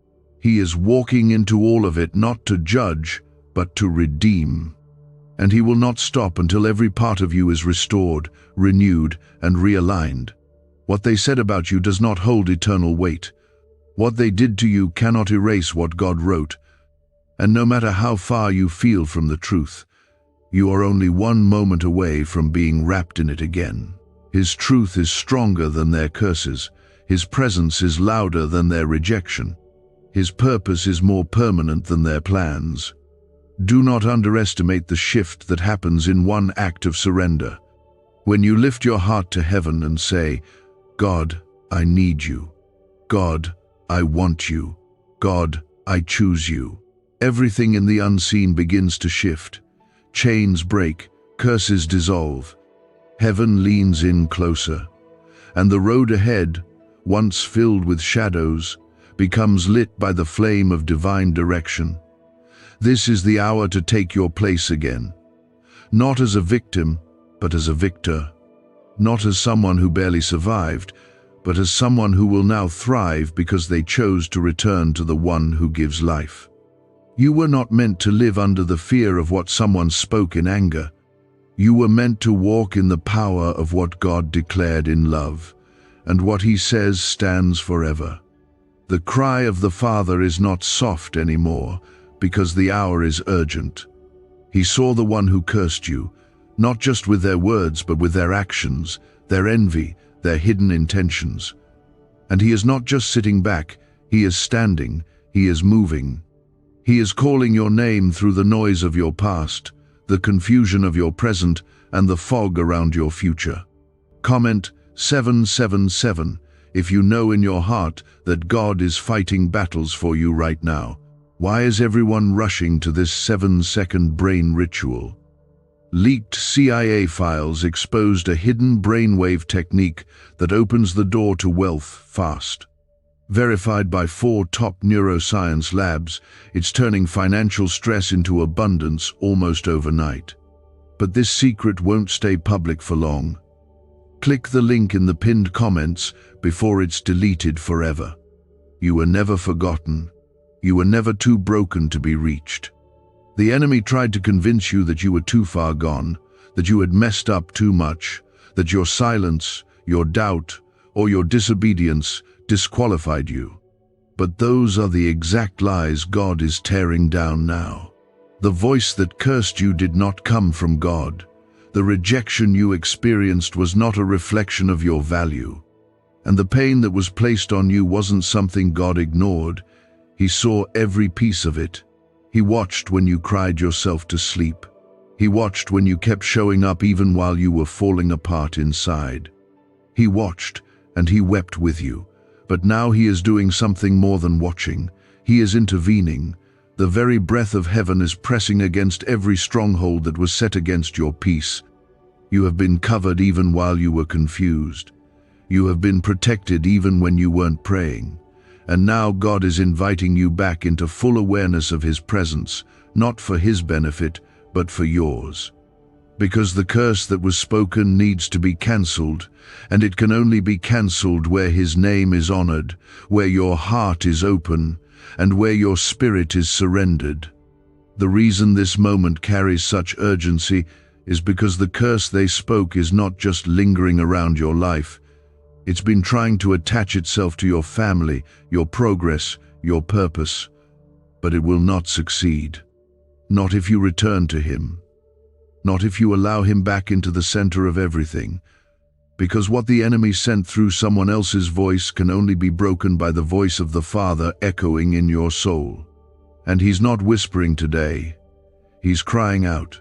He is walking into all of it not to judge, but to redeem. And He will not stop until every part of you is restored, renewed, and realigned. What they said about you does not hold eternal weight. What they did to you cannot erase what God wrote. And no matter how far you feel from the truth, you are only one moment away from being wrapped in it again. His truth is stronger than their curses. His presence is louder than their rejection. His purpose is more permanent than their plans. Do not underestimate the shift that happens in one act of surrender. When you lift your heart to heaven and say, "God, I need you. God, I want you. God, I choose you," everything in the unseen begins to shift. Chains break, curses dissolve. Heaven leans in closer, and the road ahead, once filled with shadows, becomes lit by the flame of divine direction. This is the hour to take your place again, not as a victim, but as a victor. Not as someone who barely survived, but as someone who will now thrive because they chose to return to the one who gives life. You were not meant to live under the fear of what someone spoke in anger. You were meant to walk in the power of what God declared in love, and what He says stands forever. The cry of the Father is not soft anymore, because the hour is urgent. He saw the one who cursed you, not just with their words, but with their actions, their envy, their hidden intentions. And He is not just sitting back, He is standing, He is moving. He is calling your name through the noise of your past, the confusion of your present, and the fog around your future. Comment 777 if you know in your heart that God is fighting battles for you right now. Why is everyone rushing to this 7-second brain ritual? Leaked CIA files exposed a hidden brainwave technique that opens the door to wealth fast. Verified by 4 top neuroscience labs, it's turning financial stress into abundance almost overnight. But this secret won't stay public for long. Click the link in the pinned comments before it's deleted forever. You were never forgotten. You were never too broken to be reached. The enemy tried to convince you that you were too far gone, that you had messed up too much, that your silence, your doubt, or your disobedience disqualified you. But those are the exact lies God is tearing down now. The voice that cursed you did not come from God. The rejection you experienced was not a reflection of your value. And the pain that was placed on you wasn't something God ignored. He saw every piece of it. He watched when you cried yourself to sleep. He watched when you kept showing up even while you were falling apart inside. He watched and he wept with you. But now he is doing something more than watching. He is intervening. The very breath of heaven is pressing against every stronghold that was set against your peace. You have been covered even while you were confused. You have been protected even when you weren't praying. And now God is inviting you back into full awareness of His presence, not for His benefit, but for yours. Because the curse that was spoken needs to be cancelled, and it can only be cancelled where His name is honored, where your heart is open, and where your spirit is surrendered. The reason this moment carries such urgency is because the curse they spoke is not just lingering around your life. It's been trying to attach itself to your family, your progress, your purpose. But it will not succeed. Not if you return to Him. Not if you allow Him back into the center of everything. Because what the enemy sent through someone else's voice can only be broken by the voice of the Father echoing in your soul. And He's not whispering today. He's crying out.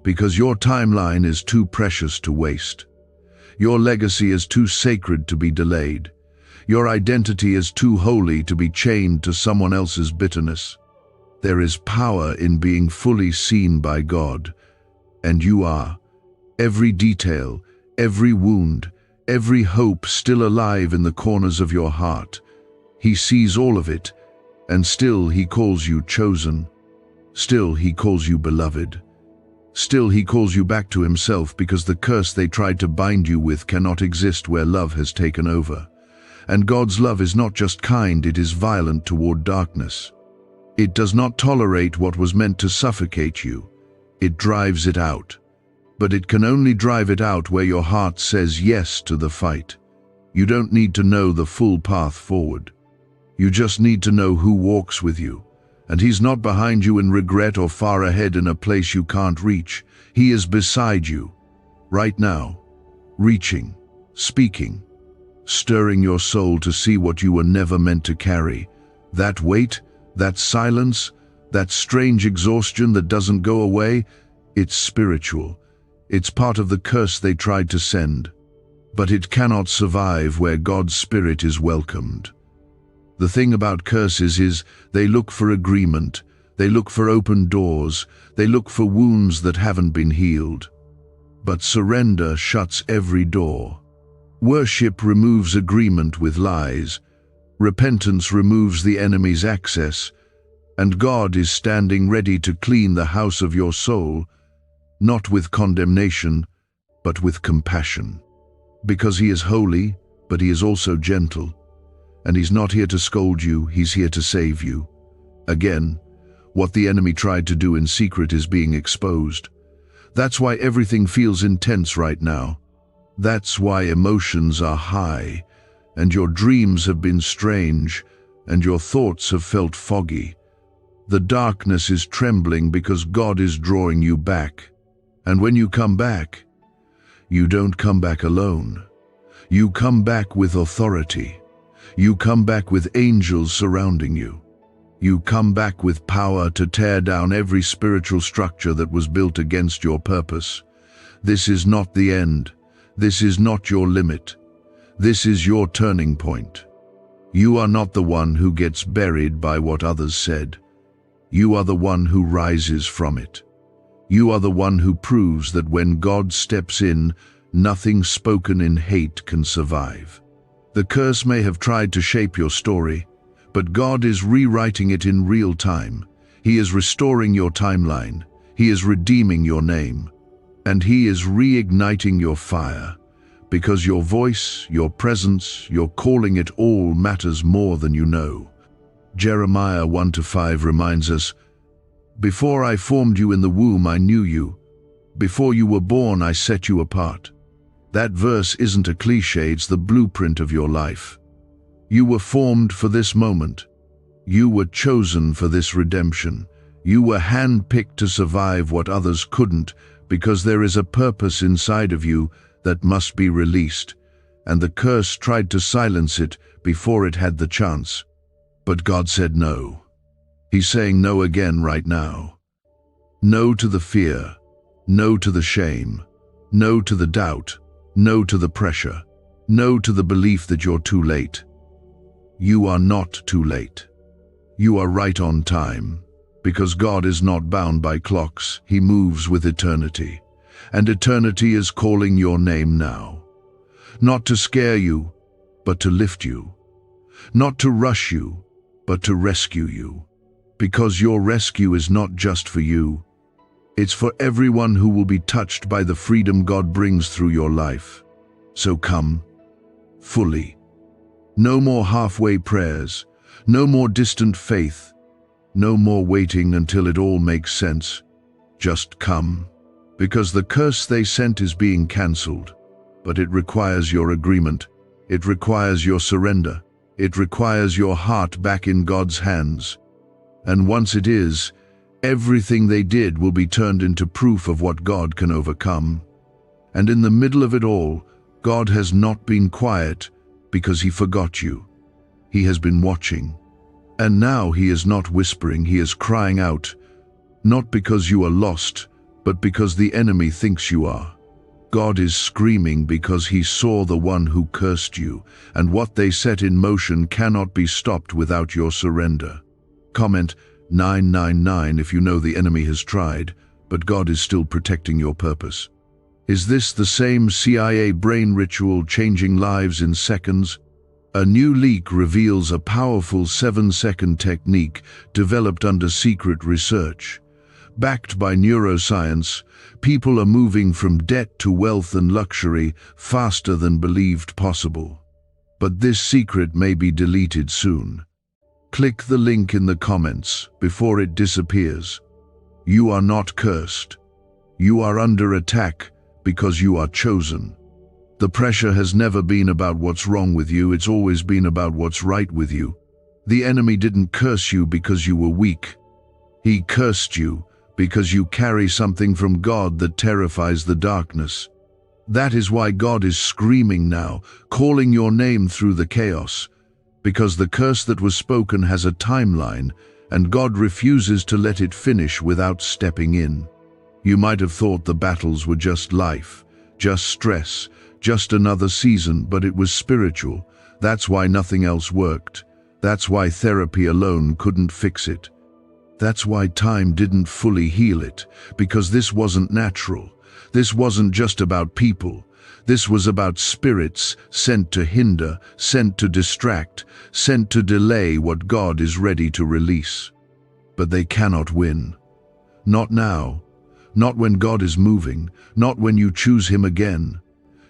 Because your timeline is too precious to waste. Your legacy is too sacred to be delayed. Your identity is too holy to be chained to someone else's bitterness. There is power in being fully seen by God. And you are. Every detail, every wound, every hope still alive in the corners of your heart. He sees all of it, and still He calls you chosen. Still He calls you beloved. Still He calls you back to Himself because the curse they tried to bind you with cannot exist where love has taken over. And God's love is not just kind, it is violent toward darkness. It does not tolerate what was meant to suffocate you. It drives it out. But it can only drive it out where your heart says yes to the fight. You don't need to know the full path forward. You just need to know who walks with you. And He's not behind you in regret or far ahead in a place you can't reach. He is beside you, right now, reaching, speaking, stirring your soul to see what you were never meant to carry. That weight, that silence, that strange exhaustion that doesn't go away, it's spiritual. It's part of the curse they tried to send. But it cannot survive where God's Spirit is welcomed. The thing about curses is they look for agreement, they look for open doors, they look for wounds that haven't been healed. But surrender shuts every door. Worship removes agreement with lies. Repentance removes the enemy's access. And God is standing ready to clean the house of your soul, not with condemnation, but with compassion. Because He is holy, but He is also gentle. And He's not here to scold you, He's here to save you. Again, what the enemy tried to do in secret is being exposed. That's why everything feels intense right now. That's why emotions are high, and your dreams have been strange, and your thoughts have felt foggy. The darkness is trembling because God is drawing you back. And when you come back, you don't come back alone. You come back with authority. You come back with angels surrounding you. You come back with power to tear down every spiritual structure that was built against your purpose. This is not the end. This is not your limit. This is your turning point. You are not the one who gets buried by what others said. You are the one who rises from it. You are the one who proves that when God steps in, nothing spoken in hate can survive. The curse may have tried to shape your story, but God is rewriting it in real time. He is restoring your timeline. He is redeeming your name. And He is reigniting your fire. Because your voice, your presence, your calling, it all matters more than you know. Jeremiah 1-5 reminds us, Before I formed you in the womb, I knew you. Before you were born, I set you apart. That verse isn't a cliche, it's the blueprint of your life. You were formed for this moment. You were chosen for this redemption. You were handpicked to survive what others couldn't, because there is a purpose inside of you that must be released, and the curse tried to silence it before it had the chance. But God said no. He's saying no again right now. No to the fear. No to the shame. No to the doubt. No to the pressure. No to the belief that you're too late. You are not too late. You are right on time, because God is not bound by clocks. He moves with eternity, and eternity is calling your name now. Not to scare you, but to lift you. Not to rush you, but to rescue you. Because your rescue is not just for you. It's for everyone who will be touched by the freedom God brings through your life. So come, fully. No more halfway prayers. No more distant faith. No more waiting until it all makes sense. Just come. Because the curse they sent is being cancelled. But it requires your agreement. It requires your surrender. It requires your heart back in God's hands. And once it is, everything they did will be turned into proof of what God can overcome. And in the middle of it all, God has not been quiet because He forgot you. He has been watching. And now He is not whispering, He is crying out, not because you are lost, but because the enemy thinks you are. God is screaming because He saw the one who cursed you, and what they set in motion cannot be stopped without your surrender. Comment 999 if you know the enemy has tried, but God is still protecting your purpose. Is this the same CIA brain ritual changing lives in seconds? A new leak reveals a powerful 7-second technique developed under secret research. Backed by neuroscience, people are moving from debt to wealth and luxury faster than believed possible. But this secret may be deleted soon. Click the link in the comments before it disappears. You are not cursed. You are under attack because you are chosen. The pressure has never been about what's wrong with you, it's always been about what's right with you. The enemy didn't curse you because you were weak. He cursed you because you carry something from God that terrifies the darkness. That is why God is screaming now, calling your name through the chaos. Because the curse that was spoken has a timeline, and God refuses to let it finish without stepping in. You might have thought the battles were just life, just stress, just another season, but it was spiritual. That's why nothing else worked. That's why therapy alone couldn't fix it. That's why time didn't fully heal it, because this wasn't natural. This wasn't just about people. This was about spirits sent to hinder, sent to distract, sent to delay what God is ready to release. But they cannot win. Not now. Not when God is moving. Not when you choose Him again.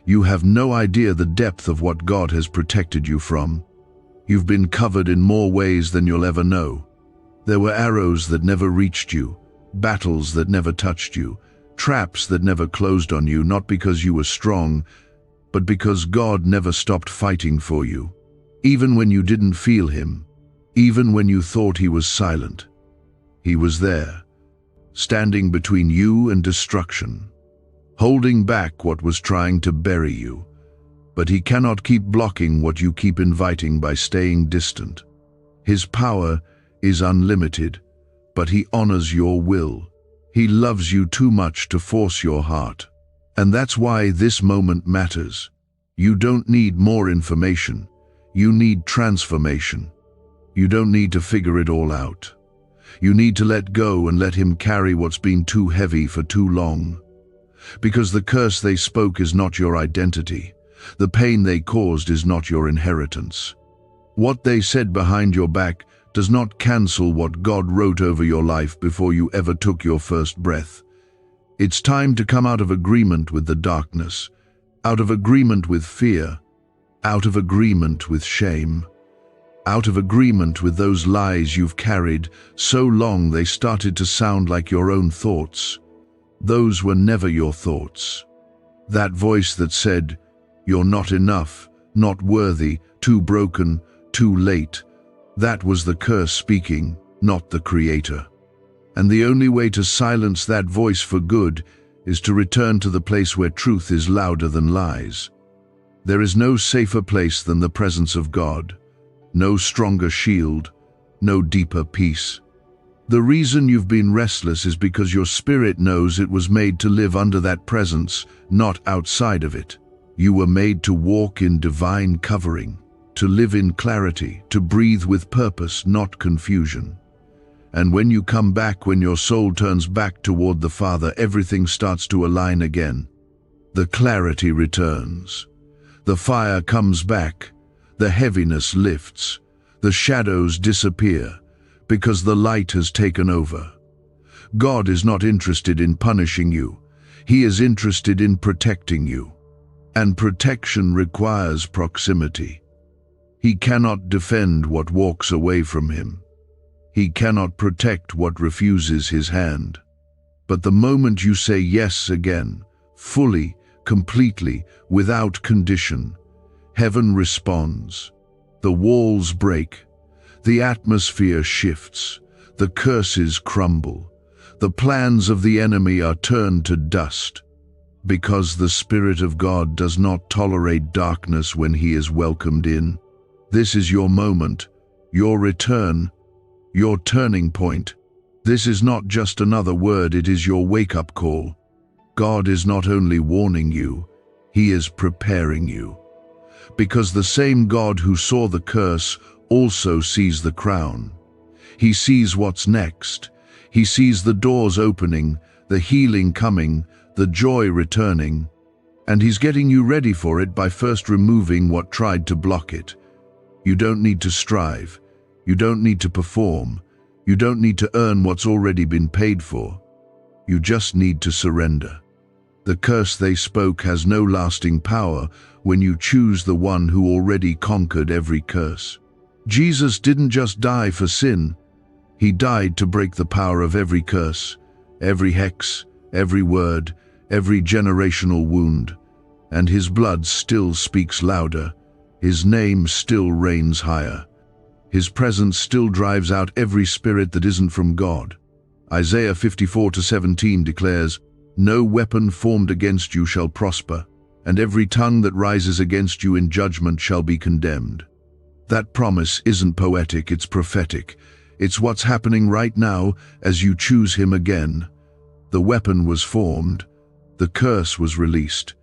You have no idea the depth of what God has protected you from. You've been covered in more ways than you'll ever know. There were arrows that never reached you, battles that never touched you, traps that never closed on you, not because you were strong, but because God never stopped fighting for you. Even when you didn't feel Him, even when you thought He was silent, He was there, standing between you and destruction, holding back what was trying to bury you. But He cannot keep blocking what you keep inviting by staying distant. His power is unlimited, but He honors your will. He loves you too much to force your heart. And that's why this moment matters. You don't need more information. You need transformation. You don't need to figure it all out. You need to let go and let Him carry what's been too heavy for too long. Because the curse they spoke is not your identity. The pain they caused is not your inheritance. What they said behind your back does not cancel what God wrote over your life before you ever took your first breath. It's time to come out of agreement with the darkness, out of agreement with fear, out of agreement with shame. out of agreement with those lies you've carried so long they started to sound like your own thoughts. Those were never your thoughts. That voice that said, "You're not enough, not worthy, too broken, too late," that was the curse speaking, not the Creator. And the only way to silence that voice for good is to return to the place where truth is louder than lies. There is no safer place than the presence of God, no stronger shield, no deeper peace. The reason you've been restless is because your spirit knows it was made to live under that presence, not outside of it. You were made to walk in divine covering, to live in clarity, to breathe with purpose, not confusion. And when you come back, when your soul turns back toward the Father, everything starts to align again. The clarity returns. The fire comes back. The heaviness lifts. The shadows disappear, because the light has taken over. God is not interested in punishing you. He is interested in protecting you. And protection requires proximity. He cannot defend what walks away from him. He cannot protect what refuses his hand. But the moment you say yes again, fully, completely, without condition, heaven responds. The walls break. The atmosphere shifts. The curses crumble. The plans of the enemy are turned to dust. Because the Spirit of God does not tolerate darkness when he is welcomed in. This is your moment, your return, your turning point. This is not just another word, it is your wake-up call. God is not only warning you, he is preparing you. Because the same God who saw the curse also sees the crown. He sees what's next. He sees the doors opening, the healing coming, the joy returning. And he's getting you ready for it by first removing what tried to block it. You don't need to strive. You don't need to perform. You don't need to earn what's already been paid for. You just need to surrender. The curse they spoke has no lasting power when you choose the one who already conquered every curse. Jesus didn't just die for sin. He died to break the power of every curse, every hex, every word, every generational wound. And his blood still speaks louder. His name still reigns higher. His presence still drives out every spirit that isn't from God. Isaiah 54:17 declares, "No weapon formed against you shall prosper, and every tongue that rises against you in judgment shall be condemned." That promise isn't poetic, it's prophetic. It's what's happening right now as you choose him again. The weapon was formed, the curse was released,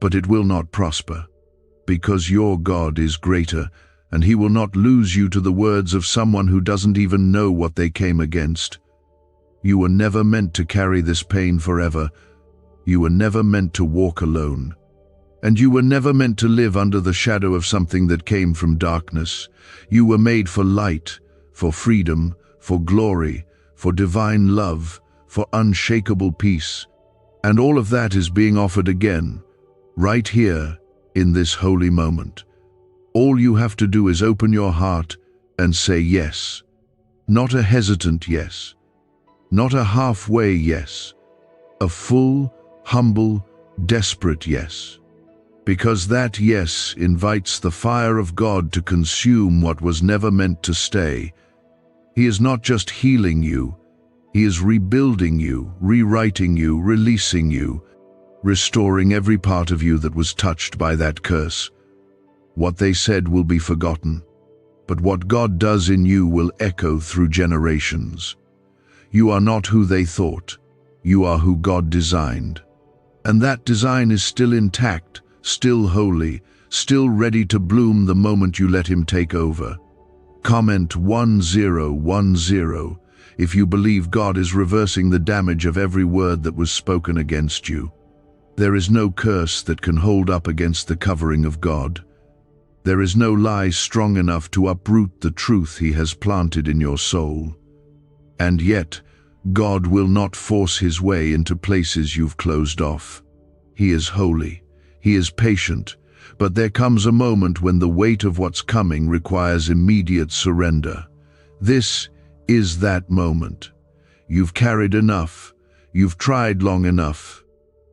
but it will not prosper, because your God is greater, and he will not lose you to the words of someone who doesn't even know what they came against. You were never meant to carry this pain forever. You were never meant to walk alone. And you were never meant to live under the shadow of something that came from darkness. You were made for light, for freedom, for glory, for divine love, for unshakable peace. And all of that is being offered again, right here, in this holy moment. All you have to do is open your heart and say yes. Not a hesitant yes. Not a halfway yes. A full, humble, desperate yes. Because that yes invites the fire of God to consume what was never meant to stay. He is not just healing you, he is rebuilding you, rewriting you, releasing you, restoring every part of you that was touched by that curse. What they said will be forgotten, but what God does in you will echo through generations. You are not who they thought, you are who God designed. And that design is still intact, still holy, still ready to bloom the moment you let him take over. Comment 1010 if you believe God is reversing the damage of every word that was spoken against you. There is no curse that can hold up against the covering of God. There is no lie strong enough to uproot the truth he has planted in your soul. And yet, God will not force his way into places you've closed off. He is holy, he is patient, But there comes a moment when the weight of what's coming requires immediate surrender. This is that moment. You've carried enough. You've tried long enough.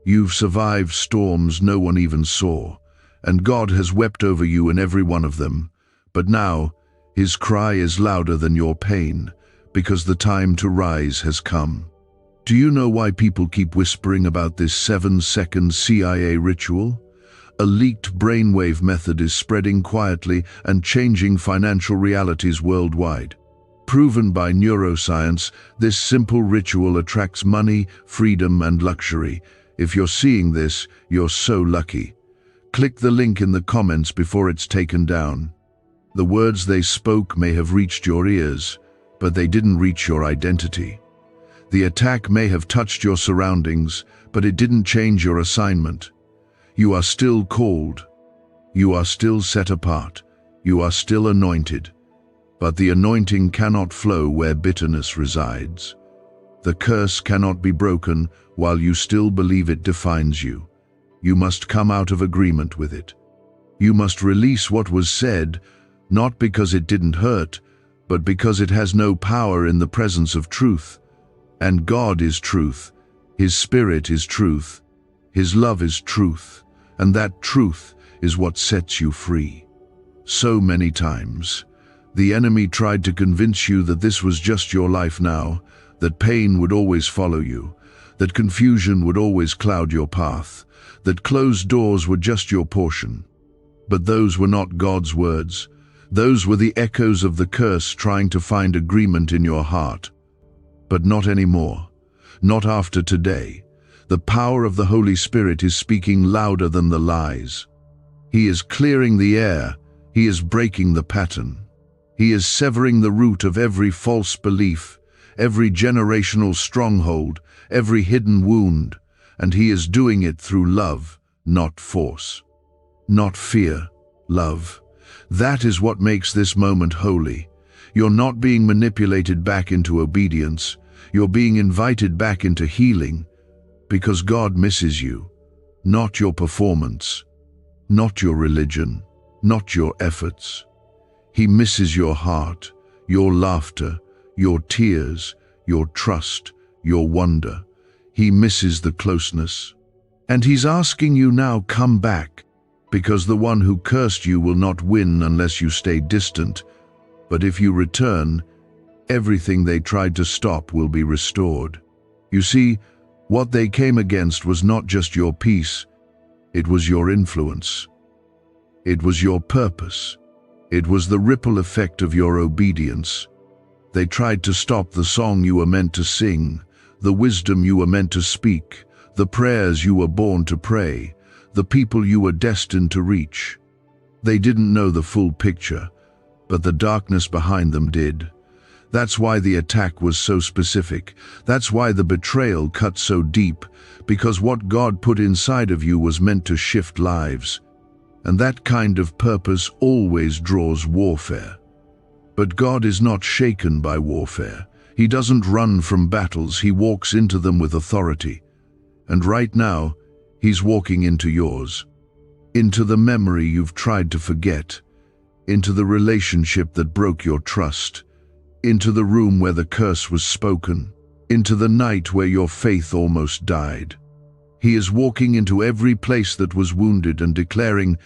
You've survived storms no one even saw, and God has wept over you in every one of them. But now, His cry is louder than your pain, because the time to rise has come. Do you know why people keep whispering about this 7-second CIA ritual? A leaked brainwave method is spreading quietly and changing financial realities worldwide. Proven by neuroscience, this simple ritual attracts money, freedom, and luxury. If you're seeing this, you're so lucky. Click the link in the comments before it's taken down. The words they spoke may have reached your ears, but they didn't reach your identity. The attack may have touched your surroundings, but it didn't change your assignment. You are still called. You are still set apart. You are still anointed. But the anointing cannot flow where bitterness resides. The curse cannot be broken while you still believe it defines you. You must come out of agreement with it. You must release what was said, not because it didn't hurt, but because it has no power in the presence of truth. And God is truth. His Spirit is truth. His love is truth. And that truth is what sets you free. So many times, the enemy tried to convince you that this was just your life now, that pain would always follow you, that confusion would always cloud your path, that closed doors were just your portion. But those were not God's words. Those were the echoes of the curse trying to find agreement in your heart. But not anymore. Not after today. The power of the Holy Spirit is speaking louder than the lies. He is clearing the air. He is breaking the pattern. He is severing the root of every false belief, every generational stronghold, every hidden wound, and He is doing it through love, not force. Not fear, love. That is what makes this moment holy. You're not being manipulated back into obedience. You're being invited back into healing, because God misses you, not your performance, not your religion, not your efforts. He misses your heart, your laughter, your tears, your trust, your wonder. He misses the closeness. And He's asking you now, come back, because the one who cursed you will not win unless you stay distant. But if you return, everything they tried to stop will be restored. You see, what they came against was not just your peace, it was your influence. It was your purpose. It was the ripple effect of your obedience. They tried to stop the song you were meant to sing, the wisdom you were meant to speak, the prayers you were born to pray, the people you were destined to reach. They didn't know the full picture, but the darkness behind them did. That's why the attack was so specific. That's why the betrayal cut so deep, because what God put inside of you was meant to shift lives. And that kind of purpose always draws warfare. But God is not shaken by warfare. He doesn't run from battles, He walks into them with authority. And right now, He's walking into yours. Into the memory you've tried to forget. Into the relationship that broke your trust. Into the room where the curse was spoken. Into the night where your faith almost died. He is walking into every place that was wounded and declaring,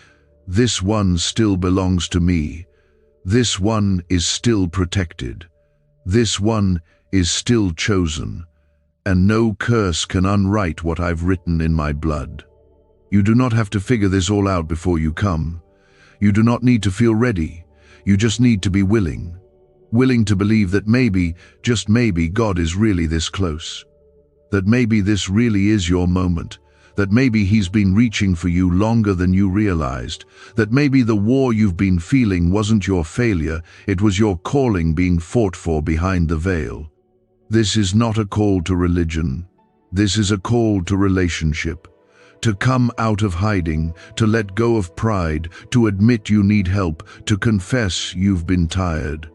"This one still belongs to me. This one is still protected. This one is still chosen. And no curse can unwrite what I've written in my blood." You do not have to figure this all out before you come. You do not need to feel ready. You just need to be willing. Willing to believe that maybe, just maybe, God is really this close. That maybe this really is your moment. That maybe He's been reaching for you longer than you realized. That maybe the war you've been feeling wasn't your failure, it was your calling being fought for behind the veil. This is not a call to religion. This is a call to relationship. To come out of hiding, to let go of pride, to admit you need help, to confess you've been tired.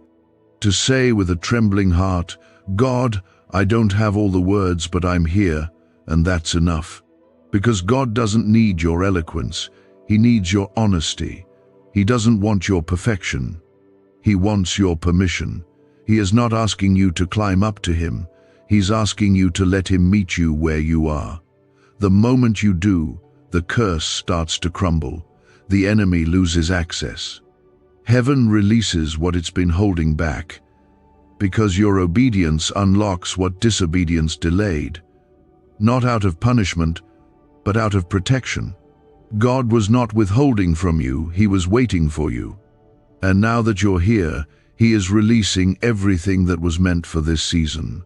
To say with a trembling heart, "God, I don't have all the words, but I'm here, and that's enough." Because God doesn't need your eloquence. He needs your honesty. He doesn't want your perfection. He wants your permission. He is not asking you to climb up to him. He's asking you to let him meet you where you are. The moment you do, the curse starts to crumble. The enemy loses access. Heaven releases what it's been holding back, because your obedience unlocks what disobedience delayed. Not out of punishment, but out of protection. God was not withholding from you, he was waiting for you. And now that you're here, he is releasing everything that was meant for this season.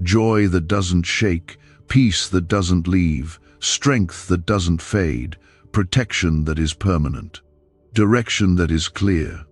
Joy that doesn't shake, peace that doesn't leave, strength that doesn't fade, protection that is permanent, direction that is clear.